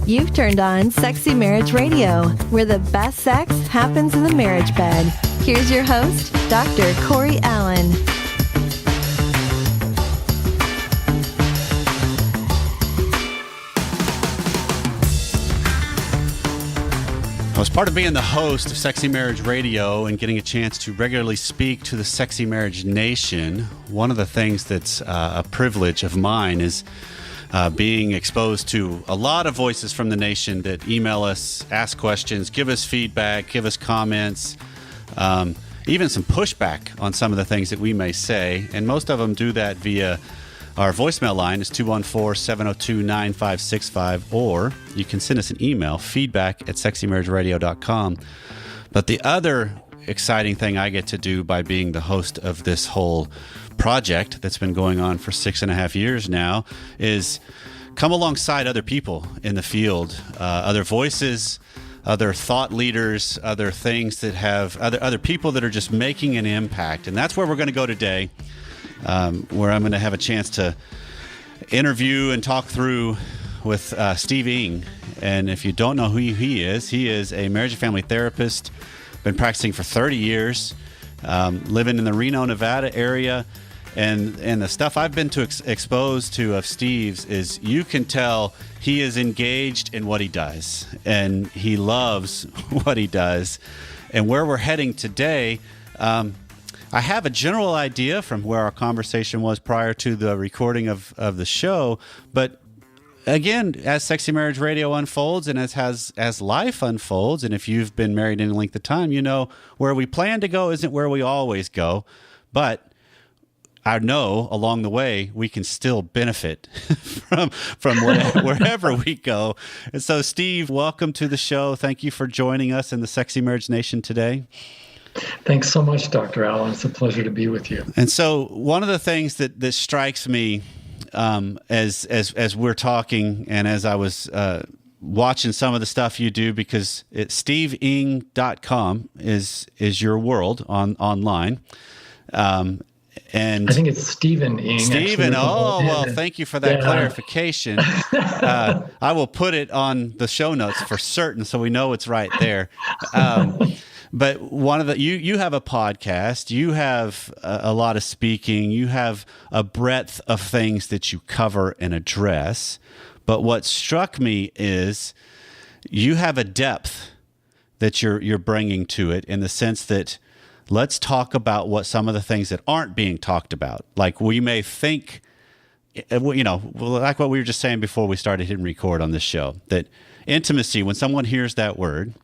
You've turned on Sexy Marriage Radio, where the best sex happens in the marriage bed. Here's your host, Dr. Corey Allen. As part of being the host of Sexy Marriage Radio and getting a chance to regularly speak to the Sexy Marriage Nation, one of the things that's a privilege of mine is being exposed to a lot of voices from the nation that email us, ask questions, give us feedback, give us comments, even some pushback on some of the things that we may say. And most of them do that via our voicemail line is 214-702-9565, or you can send us an email, feedback@sexymarriageradio.com. But the other exciting thing I get to do by being the host of this whole project that's been going on for 6.5 years now is come alongside other people in the field, other voices, other thought leaders, other things that have other people that are just making an impact. And that's where we're going to go today. Where I'm going to have a chance to interview and talk through with Steve Ng. And if you don't know who he is a marriage and family therapist, been practicing for 30 years, living in the Reno, Nevada area. And the stuff I've been exposed to of Steve's is you can tell he is engaged in what he does, and he loves what he does. And where we're heading today, I have a general idea from where our conversation was prior to the recording of the show, but again, as Sexy Marriage Radio unfolds and as life unfolds, and if you've been married any length of time, you know where we plan to go isn't where we always go, but I know along the way we can still benefit from wherever we go. And so, Steve, welcome to the show. Thank you for joining us in the Sexy Marriage Nation today. Thanks so much, Dr. Allen. It's a pleasure to be with you. And so one of the things that strikes me as we're talking and as I was watching some of the stuff you do, because steveng.com is your world online. And I think it's Stephen Ng. Stephen, well, thank you for that clarification. I will put it on the show notes for certain so we know it's right there. But one of you have a podcast, you have a lot of speaking, you have a breadth of things that you cover and address. But what struck me is you have a depth that you're bringing to it, in the sense that let's talk about what some of the things that aren't being talked about. Like we may think, like what we were just saying before we started hitting record on this show, that intimacy, when someone hears that word,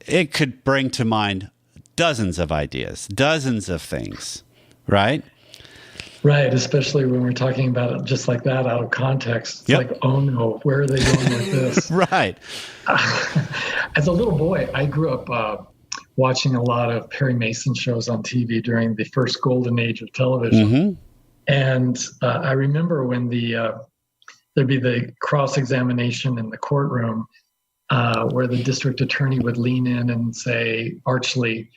it could bring to mind dozens of ideas, dozens of things, right? Right, especially when we're talking about it just like that, out of context. It's like, oh no, where are they going with this? Right. As a little boy, I grew up watching a lot of Perry Mason shows on TV during the first golden age of television. Mm-hmm. And I remember when there'd be the cross-examination in the courtroom, where the district attorney would lean in and say, archly,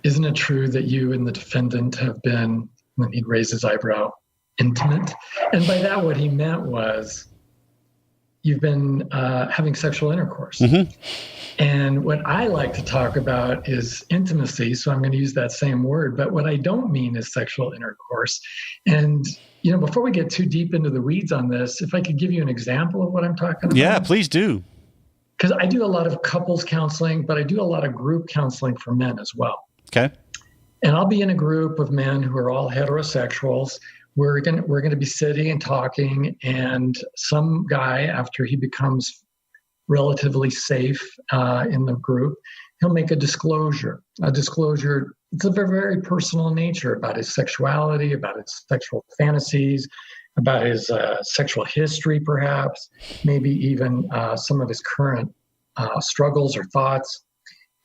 isn't it true that you and the defendant have been, when he'd raise his eyebrow, intimate? And by that, what he meant was, you've been having sexual intercourse. Mm-hmm. And what I like to talk about is intimacy, so I'm going to use that same word, but what I don't mean is sexual intercourse. And before we get too deep into the weeds on this, if I could give you an example of what I'm talking about. Yeah, please do. Because I do a lot of couples counseling, but I do a lot of group counseling for men as well. Okay. And I'll be in a group of men who are all heterosexuals. We're going to be sitting and talking, and some guy, after he becomes relatively safe in the group, he'll make a disclosure. It's a very, very personal nature about his sexuality, about his sexual fantasies, about his sexual history, perhaps, maybe even some of his current struggles or thoughts.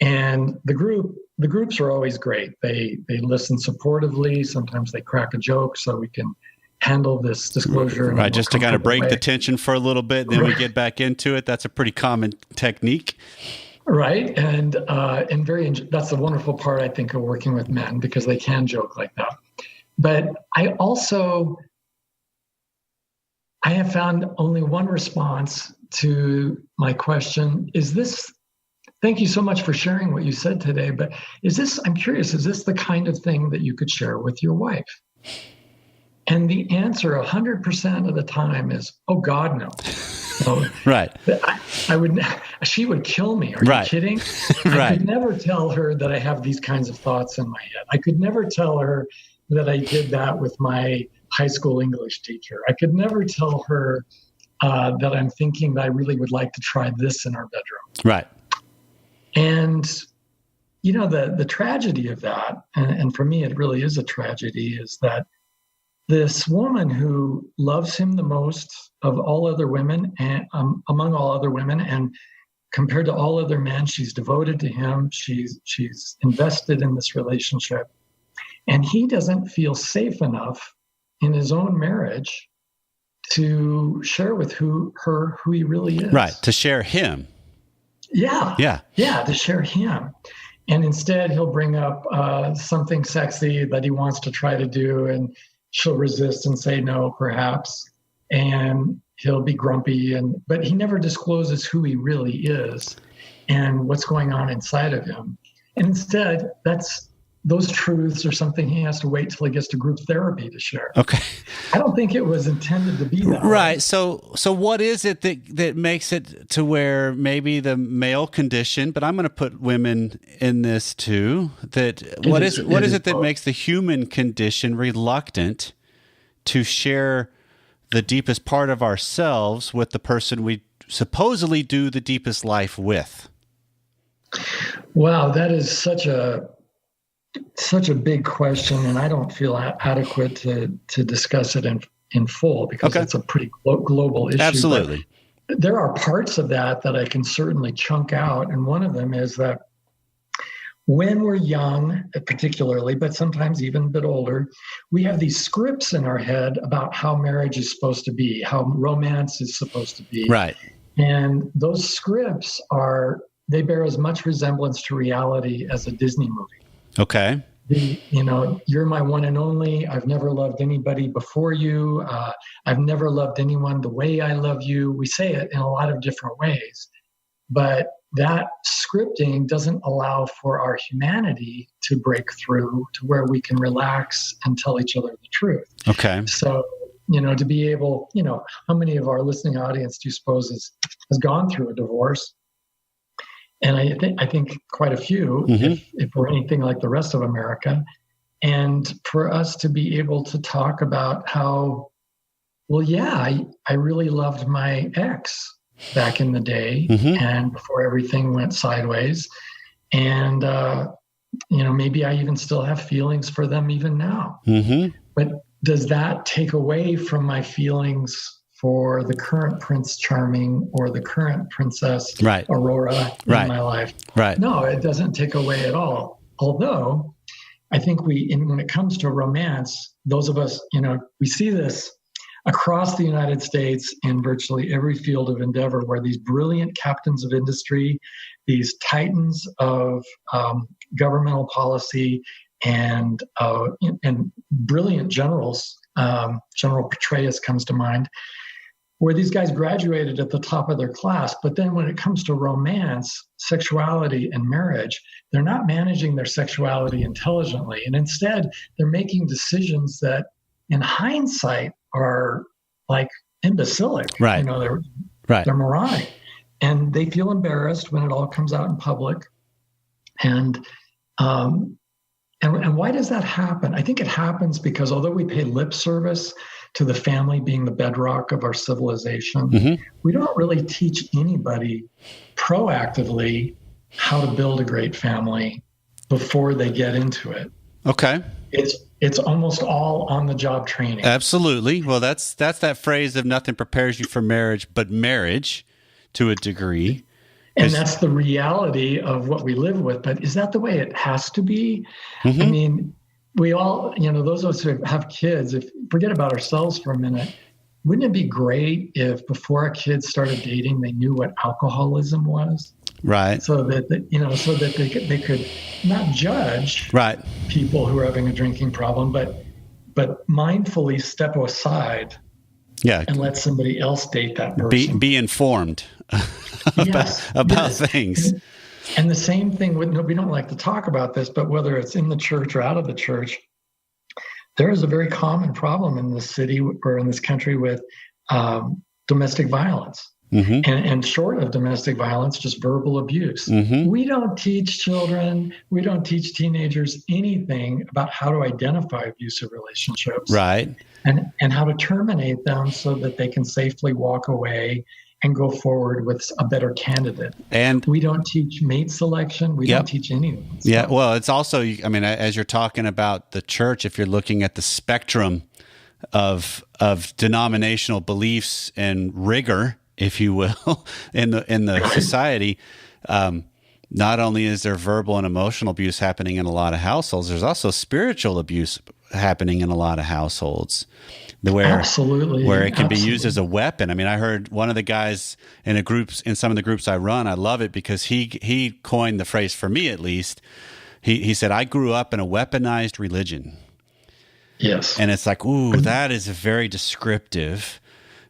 And the groups are always great. They listen supportively. Sometimes they crack a joke so we can handle this disclosure. Right, just to kind of break the tension for a little bit, then we get back into it. That's a pretty common technique. Right, and that's the wonderful part, I think, of working with men, because they can joke like that. But I also I have found only one response to my question. Thank you so much for sharing what you said today, but I'm curious, is this the kind of thing that you could share with your wife? And the answer 100% of the time is, oh God, no. So right. She would kill me. Are right. you kidding? right. I could never tell her that I have these kinds of thoughts in my head. I could never tell her that I did that with my high school English teacher. I could never tell her that I'm thinking that I really would like to try this in our bedroom. Right. And, the tragedy of that, and for me, it really is a tragedy, is that this woman who loves him the most of all other women, and among all other women, and compared to all other men, she's devoted to him. She's invested in this relationship, and he doesn't feel safe enough in his own marriage to share with who he really is. Right, to share him. Yeah, to share him. And instead, he'll bring up something sexy that he wants to try to do, and she'll resist and say no, perhaps. And he'll be grumpy, but he never discloses who he really is and what's going on inside of him. And instead, those truths are something he has to wait till he gets to group therapy to share. Okay. I don't think it was intended to be that way. Right. So what is it that makes it to where maybe the male condition, but I'm going to put women in this too, what is it that makes the human condition reluctant to share the deepest part of ourselves with the person we supposedly do the deepest life with? Wow, that is such a big question, and I don't feel adequate to discuss it in full, because it's a pretty global issue. Absolutely. But there are parts of that I can certainly chunk out, and one of them is that when we're young, particularly, but sometimes even a bit older, we have these scripts in our head about how marriage is supposed to be, how romance is supposed to be. Right. And those scripts they bear as much resemblance to reality as a Disney movie. Okay. You're my one and only. I've never loved anybody before you. I've never loved anyone the way I love you. We say it in a lot of different ways, but that scripting doesn't allow for our humanity to break through to where we can relax and tell each other the truth. Okay. So, to be able, how many of our listening audience do you suppose has gone through a divorce? And I think quite a few, if we're anything like the rest of America. And for us to be able to talk about how, I really loved my ex back in the day, and before everything went sideways. And, maybe I even still have feelings for them even now. But does that take away from my feelings for the current Prince Charming or the current Princess Aurora in my life? Right. No, it doesn't take away at all. Although I think when it comes to romance, those of us, we see this across the United States in virtually every field of endeavor, where these brilliant captains of industry, these titans of governmental policy, and brilliant generals, General Petraeus comes to mind, where these guys graduated at the top of their class. But then when it comes to romance, sexuality, and marriage, they're not managing their sexuality intelligently. And instead, they're making decisions that, in hindsight, are like imbecilic. Right. They're moronic. And they feel embarrassed when it all comes out in public. And why does that happen? I think it happens because although we pay lip service to the family being the bedrock of our civilization, we don't really teach anybody proactively how to build a great family before they get into it. Okay. It's almost all on the job training. Absolutely. Well, that's that phrase of nothing prepares you for marriage but marriage, to a degree. And that's the reality of what we live with. But is that the way it has to be? I mean, we all, those of us who have kids, forget about ourselves for a minute, wouldn't it be great if before our kids started dating, they knew what alcoholism was? Right. So that, they could not judge people who are having a drinking problem, but mindfully step aside Yeah. and let somebody else date that person. Be informed about things. And the same thing with, we don't like to talk about this, but whether it's in the church or out of the church, there is a very common problem in this city or in this country with domestic violence. Mm-hmm. And short of domestic violence, just verbal abuse. Mm-hmm. We don't teach children, we don't teach teenagers anything about how to identify abusive relationships. Right. And how to terminate them so that they can safely walk away and go forward with a better candidate. And we don't teach mate selection. We don't teach any of that stuff. Yeah, well, it's also, I mean, as you're talking about the church, if you're looking at the spectrum of denominational beliefs and rigor, if you will, in the society, not only is there verbal and emotional abuse happening in a lot of households, there's also spiritual abuse happening in a lot of households, where it can be used as a weapon. I mean, I heard one of the guys in some of the groups I run, I love it because he coined the phrase, for me at least. He said, I grew up in a weaponized religion. Yes. And it's like, ooh, that is very descriptive,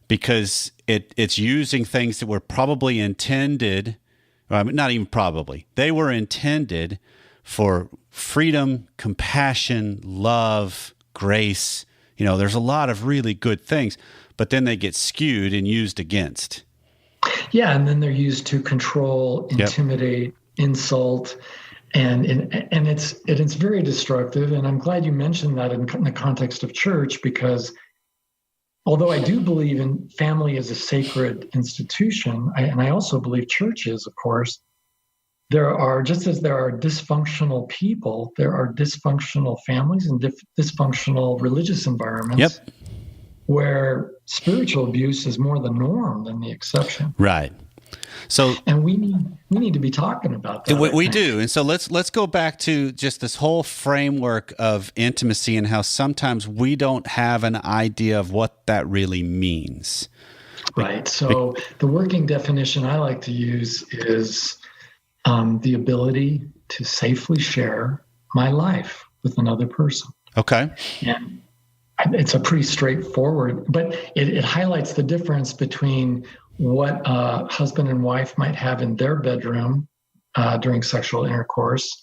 because it's using things that were probably intended, not even probably, they were intended for freedom, compassion, love, grace. There's a lot of really good things, but then they get skewed and used against. Yeah, and then they're used to control, intimidate, insult, and it's very destructive. And I'm glad you mentioned that in the context of church, because although I do believe in family as a sacred institution, and I also believe church is, of course, just as there are dysfunctional people, there are dysfunctional families and dysfunctional religious environments where spiritual abuse is more the norm than the exception. Right. And we need to be talking about that. We do. And so let's go back to just this whole framework of intimacy and how sometimes we don't have an idea of what that really means. Right. So the working definition I like to use is the ability to safely share my life with another person. Okay. And it's a pretty straightforward, but it highlights the difference between what a husband and wife might have in their bedroom during sexual intercourse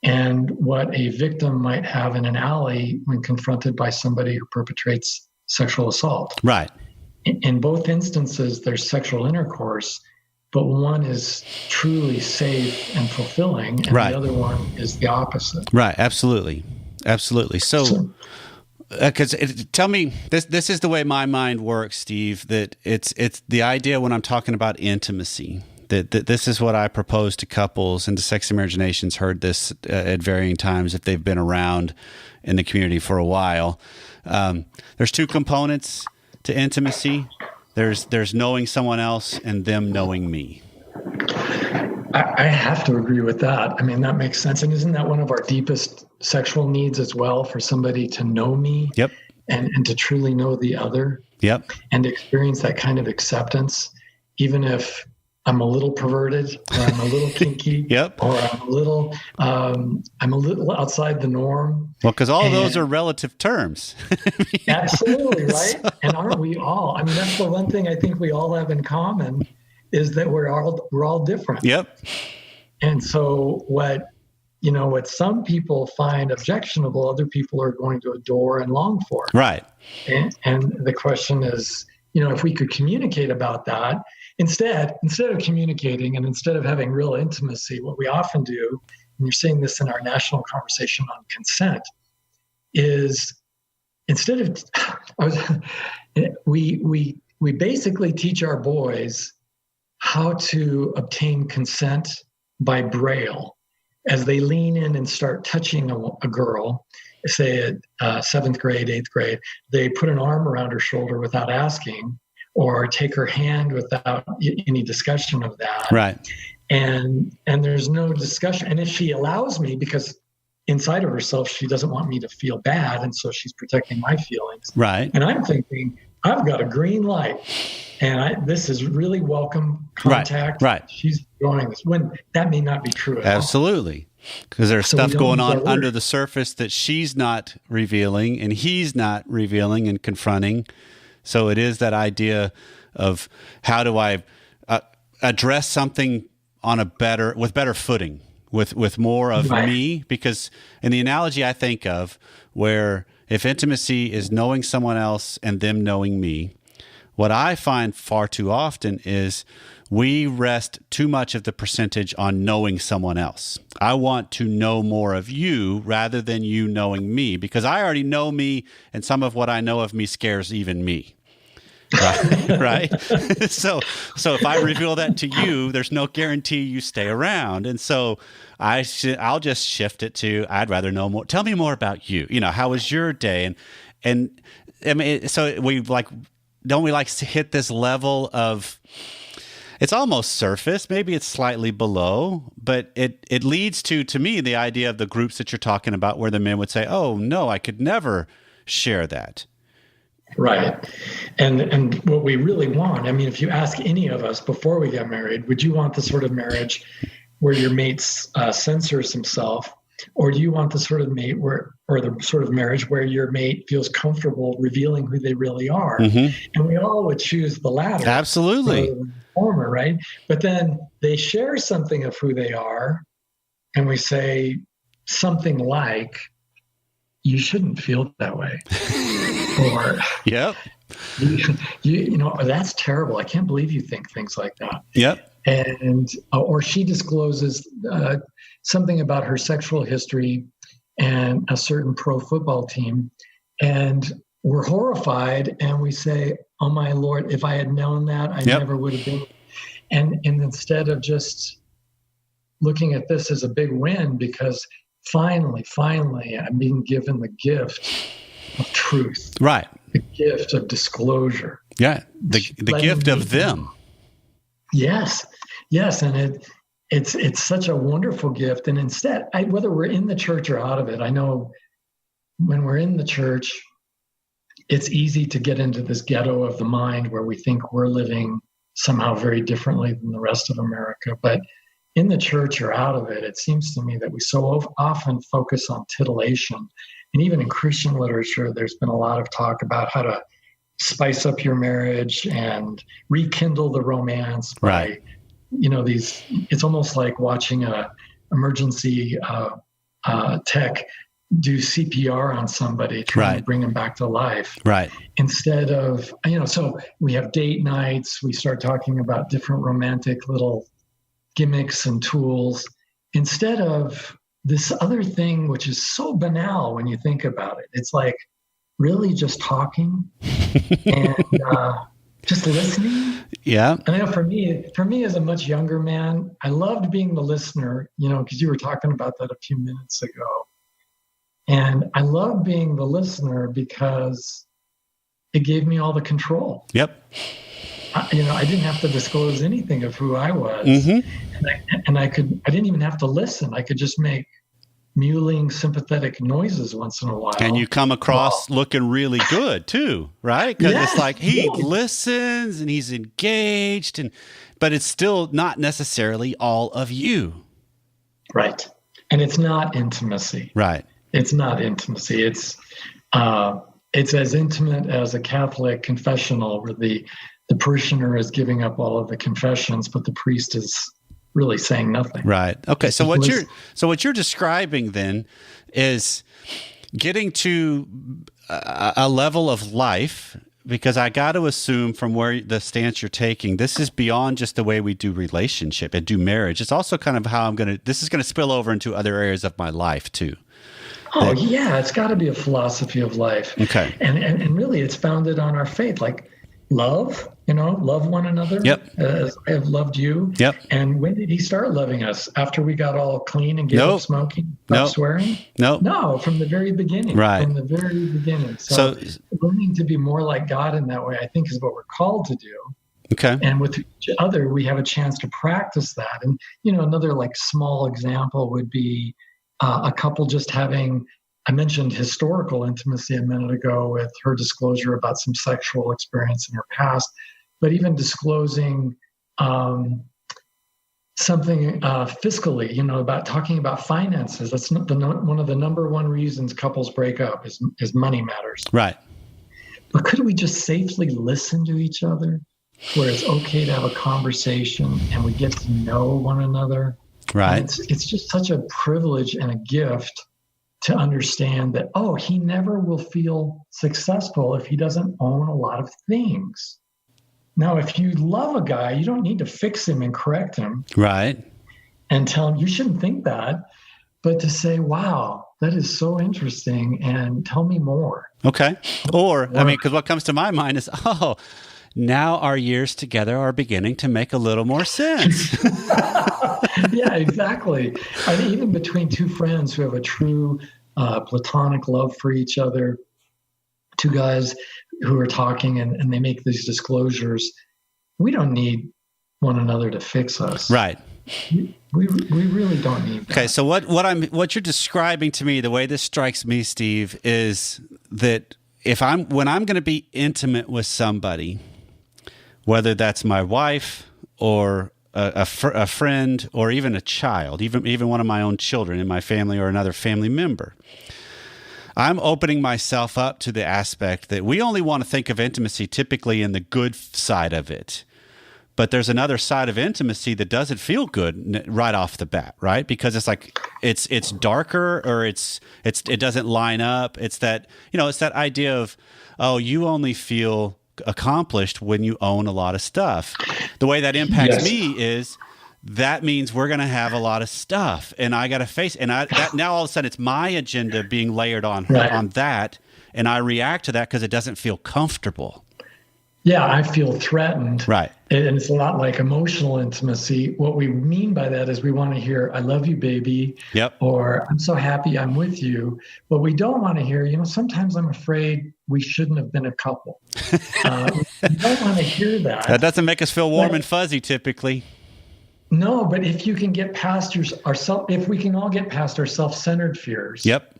and what a victim might have in an alley when confronted by somebody who perpetrates sexual assault. Right. In both instances, there's sexual intercourse, but one is truly safe and fulfilling, and the other one is the opposite. Right. Absolutely. So because tell me, this is the way my mind works, Steve, that it's the idea when I'm talking about intimacy, that this is what I propose to couples, and the Sexy Marriage Nation's heard this at varying times if they've been around in the community for a while. There's two components to intimacy. There's knowing someone else and them knowing me. I have to agree with that. I mean, that makes sense. And isn't that one of our deepest sexual needs as well, for somebody to know me and to truly know the other and experience that kind of acceptance, even if I'm a little perverted or I'm a little kinky or I'm a little outside the norm. Well, because all those are relative terms. Absolutely, right? And aren't we all? I mean, that's the one thing I think we all have in common, is that we're all different. Yep. And so what some people find objectionable, other people are going to adore and long for. Right. And the question is, if we could communicate about that, instead of communicating and instead of having real intimacy, what we often do, and you're seeing this in our national conversation on consent, is we basically teach our boys how to obtain consent by Braille as they lean in and start touching a girl, say at 7th grade, 8th grade. They put an arm around her shoulder without asking, or take her hand without any discussion of that. Right. And there's no discussion. And if she allows me, because inside of herself, she doesn't want me to feel bad, and so she's protecting my feelings. Right. And I'm thinking, I've got a green light, and this is really welcome contact. Right. She's enjoying this, when that may not be true at Absolutely. Because there's stuff going on under the surface that she's not revealing and he's not revealing and confronting. So it is that idea of how do I address something with better footing, with more of me, because in the analogy I think of, where if intimacy is knowing someone else and them knowing me, what I find far too often is we rest too much of the percentage on knowing someone else. I want to know more of you rather than you knowing me, because I already know me, and some of what I know of me scares even me. Right? So if I reveal that to you, there's no guarantee you stay around. And so I'll just shift it to, I'd rather know more. Tell me more about you. How was your day? And I mean, so don't we like to hit this level of, it's almost surface, maybe it's slightly below, but it leads to me, the idea of the groups that you're talking about, where the men would say, oh no, I could never share that. Right. And what we really want, I mean, if you ask any of us before we get married, would you want the sort of marriage where your mate censors himself, or do you want the sort of mate or the sort of marriage where your mate feels comfortable revealing who they really are? Mm-hmm. And we all would choose the latter. Absolutely. The former, right? But then they share something of who they are, and we say something like, you shouldn't feel that way. Or, yep. That's terrible. I can't believe you think things like that. Yep. And, or she discloses something about her sexual history and a certain pro football team. And we're horrified, and we say, oh my Lord, if I had known that, I never would have been. And instead of just looking at this as a big win, because finally, I'm being given the gift of truth. Right. The gift of disclosure. Yeah. The gift of them. Yes. And it's such a wonderful gift. And instead, whether we're in the church or out of it, I know when we're in the church, it's easy to get into this ghetto of the mind where we think we're living somehow very differently than the rest of America. But in the church or out of it, it seems to me that we so often focus on titillation. And even in Christian literature, there's been a lot of talk about how to spice up your marriage and rekindle the romance by, it's almost like watching a emergency tech do CPR on somebody, trying to bring them back to life. Right. Instead of, so we have date nights, we start talking about different romantic little gimmicks and tools, instead of this other thing, which is so banal when you think about it. It's like really just talking and just listening. Yeah. And I know for me as a much younger man, I loved being the listener, because you were talking about that a few minutes ago. And I loved being the listener because it gave me all the control. Yep. I didn't have to disclose anything of who I was. Mm-hmm. And I didn't even have to listen. I could just make mewling, sympathetic noises once in a while. And you come across looking really good too, right? Because it's like he listens and he's engaged, but it's still not necessarily all of you. Right. And it's not intimacy. Right. It's not intimacy. It's as intimate as a Catholic confessional where the parishioner is giving up all of the confessions, but the priest is really saying nothing. Right. Okay. So what you're describing then is getting to a level of life, because I got to assume from where the stance you're taking, this is beyond just the way we do relationship and do marriage. It's also kind of how this is going to spill over into other areas of my life too. Oh, yeah. It's got to be a philosophy of life. Okay. And really it's founded on our faith, like love, love one another. Yep. As I have loved you. Yep. And when did he start loving us? After we got all clean and gave up smoking, swearing? No, from the very beginning. Right. From the very beginning. So learning to be more like God in that way, I think, is what we're called to do. Okay. And with each other, we have a chance to practice that. And, another like small example would be a couple just having, I mentioned historical intimacy a minute ago with her disclosure about some sexual experience in her past, but even disclosing something fiscally, about talking about finances. That's not one of the number one reasons couples break up is money matters. Right. but could we just safely listen to each other, where it's okay to have a conversation and we get to know one another? Right. And it's just such a privilege and a gift to understand that, oh, he never will feel successful if he doesn't own a lot of things. Now, if you love a guy, you don't need to fix him and correct him. Right. And tell him you shouldn't think that, but to say, wow, that is so interesting, and tell me more. Okay. Or I mean, because what comes to my mind is, oh, now our years together are beginning to make a little more sense. Yeah, exactly. I mean, even between two friends who have a true platonic love for each other, two guys who are talking and they make these disclosures, we don't need one another to fix us. Right. We really don't need that. Okay, so what you're describing to me, the way this strikes me, Steve, is that when I'm going to be intimate with somebody, whether that's my wife or a friend or even a child, even one of my own children in my family or another family member, I'm opening myself up to the aspect that we only want to think of intimacy typically in the good side of it. But there's another side of intimacy that doesn't feel good right off the bat, right? Because it's like it's darker, or it doesn't line up. It's that idea of, oh, you only feel accomplished when you own a lot of stuff. The way that impacts me is that means we're going to have a lot of stuff, and I got to face that now all of a sudden it's my agenda being layered on that, and I react to that because it doesn't feel comfortable. Yeah, I feel threatened. Right. And it's a lot like emotional intimacy. What we mean by that is we want to hear, I love you, baby. Yep. Or I'm so happy I'm with you. But we don't want to hear, sometimes I'm afraid we shouldn't have been a couple. We don't want to hear that. That doesn't make us feel warm and fuzzy typically. No, but if you can get past if we can all get past our self-centered fears. Yep.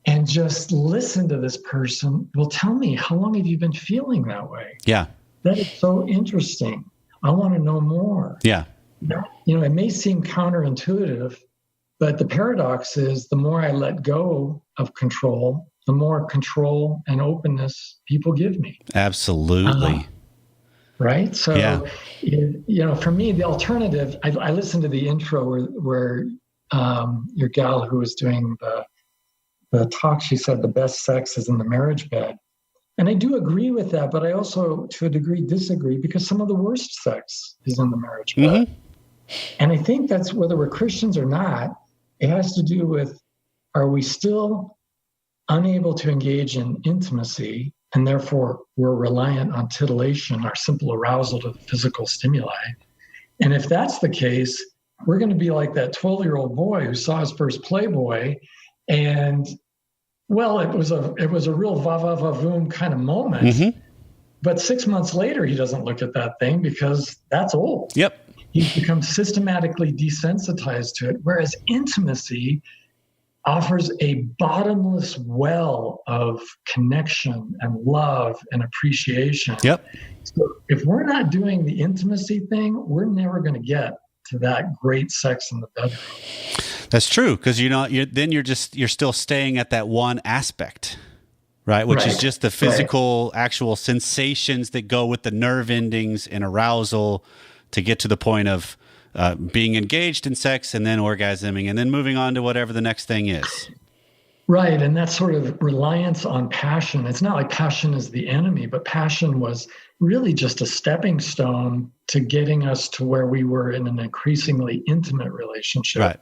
And just listen to this person. Well, tell me, how long have you been feeling that way? Yeah. That is so interesting. I want to know more. Yeah. It may seem counterintuitive, but the paradox is the more I let go of control, the more control and openness people give me. Absolutely. Right? So, for me, the alternative, I listened to the intro where your gal who was doing the talk, she said the best sex is in the marriage bed. And I do agree with that, but I also, to a degree, disagree, because some of the worst sex is in the marriage bed. Mm-hmm. And I think that's, whether we're Christians or not, it has to do with, are we still unable to engage in intimacy, and therefore we're reliant on titillation, our simple arousal to the physical stimuli? And if that's the case, we're going to be like that 12-year-old boy who saw his first Playboy, and well, it was a real va-va-va-voom kind of moment. Mm-hmm. But 6 months later, he doesn't look at that thing because that's old. Yep. He's become systematically desensitized to it, whereas intimacy offers a bottomless well of connection and love and appreciation. Yep. So if we're not doing the intimacy thing, we're never going to get to that great sex in the bedroom. That's true, because you're still staying at that one aspect, right? Which is just the physical, actual sensations that go with the nerve endings and arousal to get to the point of being engaged in sex and then orgasming and then moving on to whatever the next thing is. Right, and that sort of reliance on passion. It's not like passion is the enemy, but passion was really just a stepping stone to getting us to where we were in an increasingly intimate relationship. Right.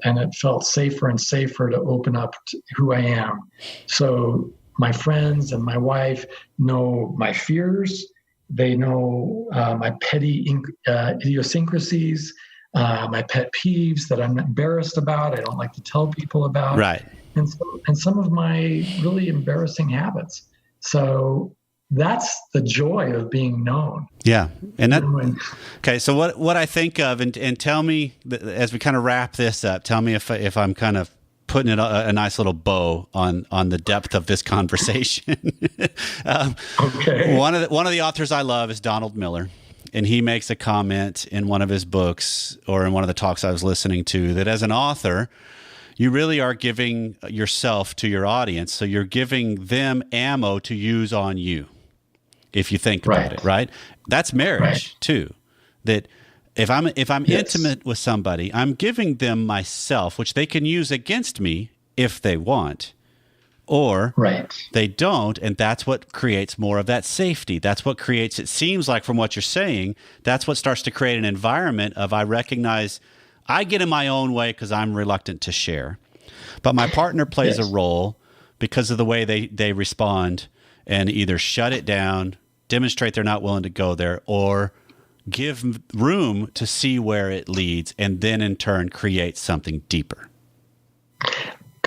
And it felt safer and safer to open up to who I am. So my friends and my wife know my fears. They know my petty idiosyncrasies, my pet peeves that I'm embarrassed about, I don't like to tell people about. Right. And some of my really embarrassing habits. So that's the joy of being known. Yeah. And okay. So what I think of, and tell me, as we kind of wrap this up, tell me if I'm kind of putting it a nice little bow on the depth of this conversation. Okay. One of the authors I love is Donald Miller, and he makes a comment in one of his books or in one of the talks I was listening to that as an author, you really are giving yourself to your audience. So you're giving them ammo to use on you, if you think about it, right? That's marriage too. That if I'm intimate with somebody, I'm giving them myself, which they can use against me if they want, or they don't, and that's what creates more of that safety. That's what creates, it seems like from what you're saying, that's what starts to create an environment of, I recognize I get in my own way because I'm reluctant to share, but my partner plays a role because of the way they respond, and either shut it down, demonstrate they're not willing to go there, or give room to see where it leads, and then in turn create something deeper.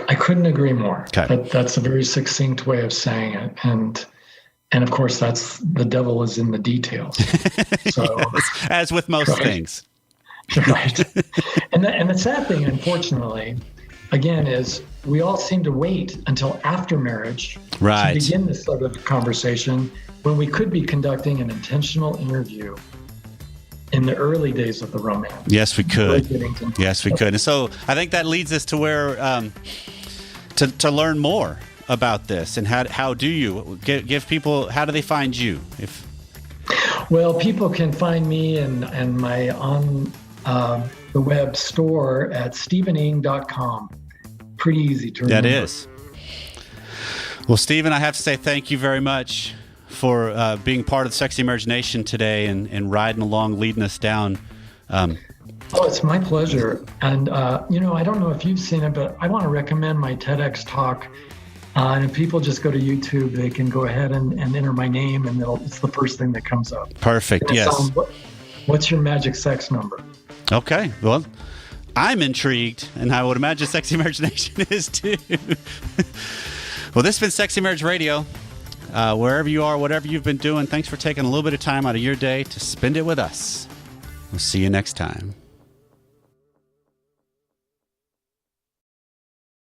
I couldn't agree more. Okay. That's a very succinct way of saying it. And of course, that's the devil is in the details. So, as with most things. Right. And the sad thing, unfortunately, again, is we all seem to wait until after marriage to begin this sort of conversation, when we could be conducting an intentional interview in the early days of the romance. Yes, we could. Yes, we could. And so I think that leads us to where to learn more about this, and how do you give people, how do they find you? Well, people can find me and my on the web store at stephening.com. Pretty easy to remember. That is. Well, Stephen, I have to say thank you very much for being part of Sexy Marriage Nation today and riding along, leading us down. It's my pleasure. And, I don't know if you've seen it, but I want to recommend my TEDx talk. And if people just go to YouTube, they can go ahead and enter my name, and it's the first thing that comes up. Perfect, yes. What's your magic sex number? Okay, well, I'm intrigued, and I would imagine Sexy Marriage Nation is too. Well, this has been Sexy Marriage Radio. Wherever you are, whatever you've been doing, thanks for taking a little bit of time out of your day to spend it with us. We'll see you next time.